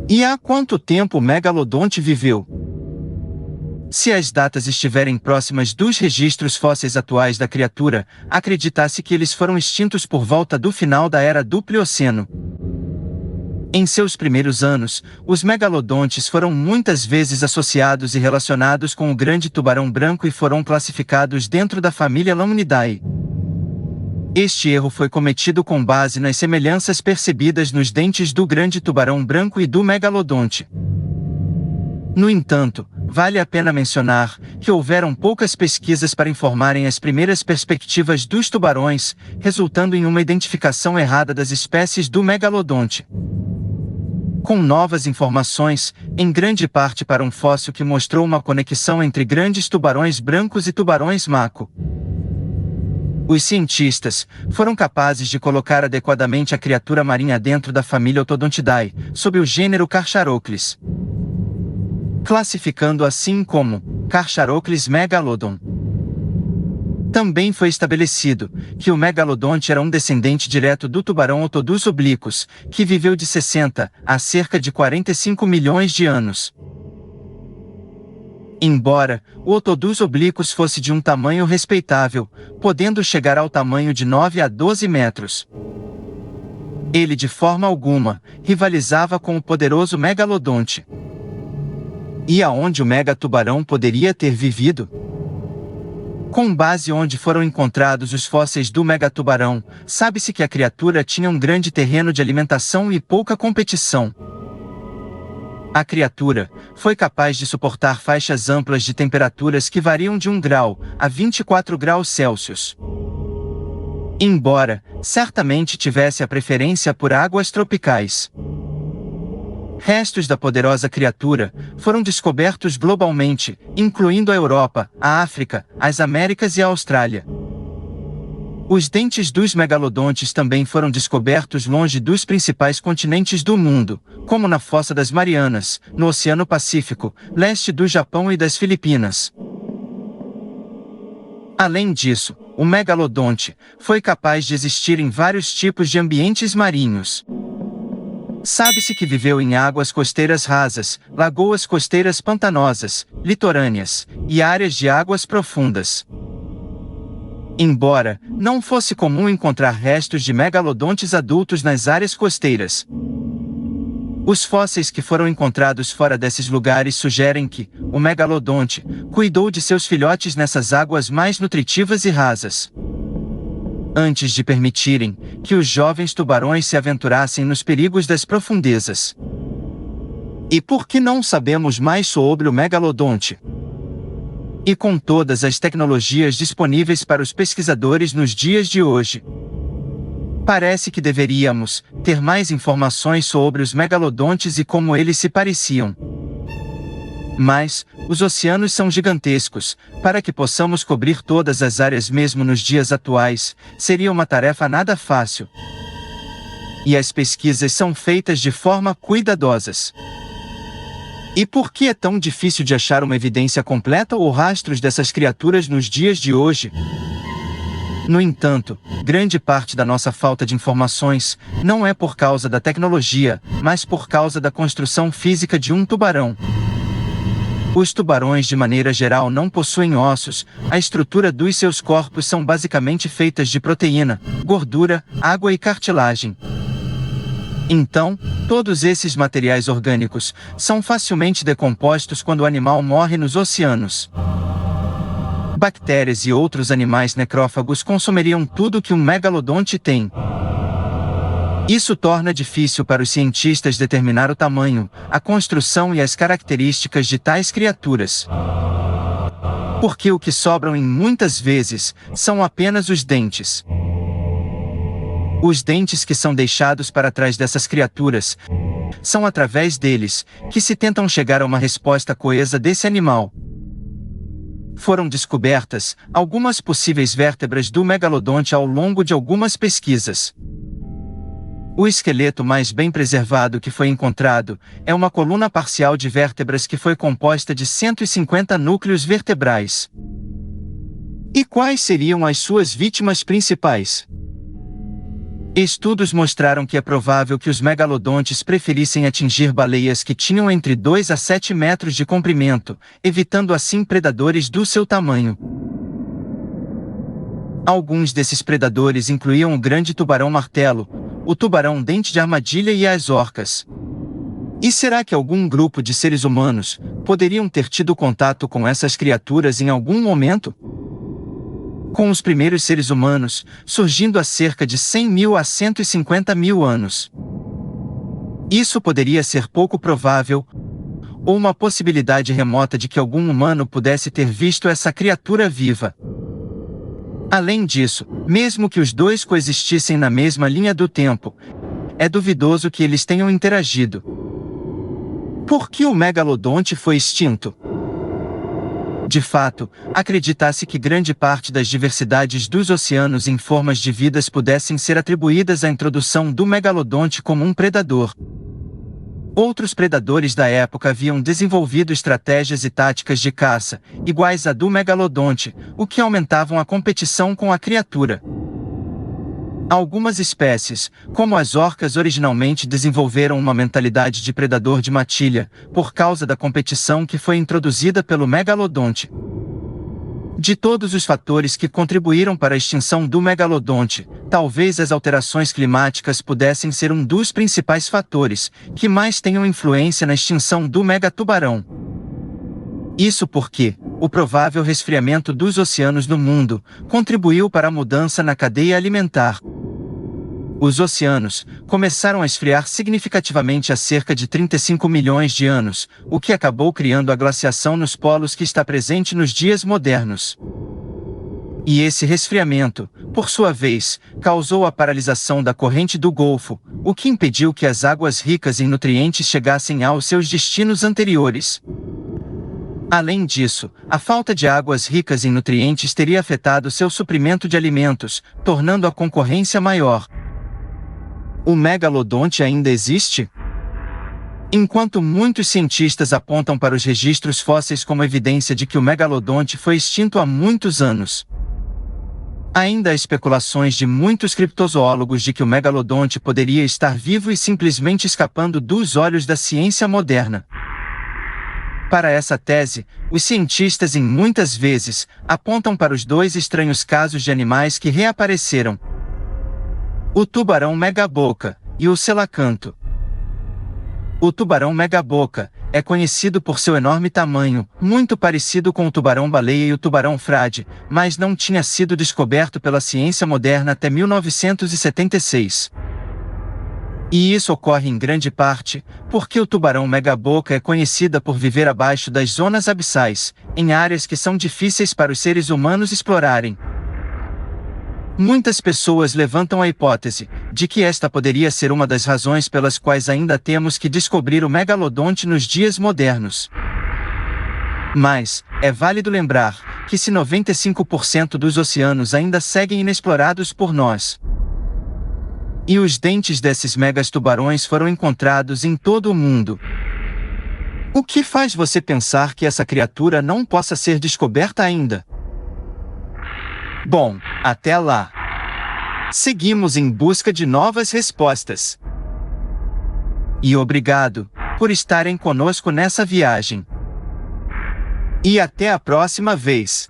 E há quanto tempo o megalodonte viveu? Se as datas estiverem próximas dos registros fósseis atuais da criatura, acredita-se que eles foram extintos por volta do final da era do Plioceno. Em seus primeiros anos, os megalodontes foram muitas vezes associados e relacionados com o grande tubarão branco e foram classificados dentro da família Lamnidae. Este erro foi cometido com base nas semelhanças percebidas nos dentes do grande tubarão branco e do megalodonte. No entanto, vale a pena mencionar que houveram poucas pesquisas para informarem as primeiras perspectivas dos tubarões, resultando em uma identificação errada das espécies do megalodonte. Com novas informações, em grande parte para um fóssil que mostrou uma conexão entre grandes tubarões brancos e tubarões mako. Os cientistas foram capazes de colocar adequadamente a criatura marinha dentro da família Otodontidae, sob o gênero Carcharodontis, classificando assim como Carcharodontis megalodon. Também foi estabelecido que o megalodonte era um descendente direto do tubarão Otodus obliquus, que viveu de 60 a cerca de 45 milhões de anos. Embora o Otodus obliquus fosse de um tamanho respeitável, podendo chegar ao tamanho de 9 a 12 metros, ele de forma alguma rivalizava com o poderoso megalodonte. E aonde o megatubarão poderia ter vivido? Com base onde foram encontrados os fósseis do megatubarão, sabe-se que a criatura tinha um grande terreno de alimentação e pouca competição. A criatura foi capaz de suportar faixas amplas de temperaturas que variam de 1 grau a 24 graus Celsius. Embora certamente tivesse a preferência por águas tropicais. Restos da poderosa criatura foram descobertos globalmente, incluindo a Europa, a África, as Américas e a Austrália. Os dentes dos megalodontes também foram descobertos longe dos principais continentes do mundo, como na Fossa das Marianas, no Oceano Pacífico, leste do Japão e das Filipinas. Além disso, o megalodonte foi capaz de existir em vários tipos de ambientes marinhos. Sabe-se que viveu em águas costeiras rasas, lagoas costeiras pantanosas, litorâneas, e áreas de águas profundas. Embora não fosse comum encontrar restos de megalodontes adultos nas áreas costeiras, os fósseis que foram encontrados fora desses lugares sugerem que o megalodonte cuidou de seus filhotes nessas águas mais nutritivas e rasas, antes de permitirem que os jovens tubarões se aventurassem nos perigos das profundezas. E por que não sabemos mais sobre o megalodonte? E com todas as tecnologias disponíveis para os pesquisadores nos dias de hoje, parece que deveríamos ter mais informações sobre os megalodontes e como eles se pareciam. Mas os oceanos são gigantescos. Para que possamos cobrir todas as áreas mesmo nos dias atuais, seria uma tarefa nada fácil. E as pesquisas são feitas de forma cuidadosas. E por que é tão difícil de achar uma evidência completa ou rastros dessas criaturas nos dias de hoje? No entanto, grande parte da nossa falta de informações não é por causa da tecnologia, mas por causa da construção física de um tubarão. Os tubarões de maneira geral não possuem ossos, a estrutura dos seus corpos são basicamente feitas de proteína, gordura, água e cartilagem. Então, todos esses materiais orgânicos são facilmente decompostos quando o animal morre nos oceanos. Bactérias e outros animais necrófagos consumiriam tudo que um megalodonte tem. Isso torna difícil para os cientistas determinar o tamanho, a construção e as características de tais criaturas. Porque o que sobram em muitas vezes são apenas os dentes. Os dentes que são deixados para trás dessas criaturas, são através deles que se tentam chegar a uma resposta coesa desse animal. Foram descobertas algumas possíveis vértebras do megalodonte ao longo de algumas pesquisas. O esqueleto mais bem preservado que foi encontrado é uma coluna parcial de vértebras que foi composta de 150 núcleos vertebrais. E quais seriam as suas vítimas principais? Estudos mostraram que é provável que os megalodontes preferissem atingir baleias que tinham entre 2 a 7 metros de comprimento, evitando assim predadores do seu tamanho. Alguns desses predadores incluíam o grande tubarão-martelo, o tubarão-dente de armadilha e as orcas. E será que algum grupo de seres humanos poderiam ter tido contato com essas criaturas em algum momento? Com os primeiros seres humanos surgindo há cerca de 100 mil a 150 mil anos. Isso poderia ser pouco provável, ou uma possibilidade remota de que algum humano pudesse ter visto essa criatura viva. Além disso, mesmo que os dois coexistissem na mesma linha do tempo, é duvidoso que eles tenham interagido. Por que o megalodonte foi extinto? De fato, acredita-se que grande parte das diversidades dos oceanos em formas de vidas pudessem ser atribuídas à introdução do megalodonte como um predador. Outros predadores da época haviam desenvolvido estratégias e táticas de caça, iguais à do megalodonte, o que aumentavam a competição com a criatura. Algumas espécies, como as orcas, originalmente desenvolveram uma mentalidade de predador de matilha, por causa da competição que foi introduzida pelo megalodonte. De todos os fatores que contribuíram para a extinção do megalodonte, talvez as alterações climáticas pudessem ser um dos principais fatores que mais tenham influência na extinção do megatubarão. Isso porque o provável resfriamento dos oceanos no mundo contribuiu para a mudança na cadeia alimentar. Os oceanos começaram a esfriar significativamente há cerca de 35 milhões de anos, o que acabou criando a glaciação nos polos que está presente nos dias modernos. E esse resfriamento, por sua vez, causou a paralisação da corrente do Golfo, o que impediu que as águas ricas em nutrientes chegassem aos seus destinos anteriores. Além disso, a falta de águas ricas em nutrientes teria afetado seu suprimento de alimentos, tornando a concorrência maior. O megalodonte ainda existe? Enquanto muitos cientistas apontam para os registros fósseis como evidência de que o megalodonte foi extinto há muitos anos, ainda há especulações de muitos criptozoólogos de que o megalodonte poderia estar vivo e simplesmente escapando dos olhos da ciência moderna. Para essa tese, os cientistas muitas vezes apontam para os dois estranhos casos de animais que reapareceram: o tubarão megaboca e o selacanto. O tubarão megaboca é conhecido por seu enorme tamanho, muito parecido com o tubarão-baleia e o tubarão-frade, mas não tinha sido descoberto pela ciência moderna até 1976. E isso ocorre em grande parte porque o tubarão megaboca é conhecida por viver abaixo das zonas abissais, em áreas que são difíceis para os seres humanos explorarem. Muitas pessoas levantam a hipótese de que esta poderia ser uma das razões pelas quais ainda temos que descobrir o megalodonte nos dias modernos. Mas é válido lembrar que se 95% dos oceanos ainda seguem inexplorados por nós, e os dentes desses megastubarões foram encontrados em todo o mundo, o que faz você pensar que essa criatura não possa ser descoberta ainda? Bom, até lá. Seguimos em busca de novas respostas. E obrigado por estarem conosco nessa viagem. E até a próxima vez.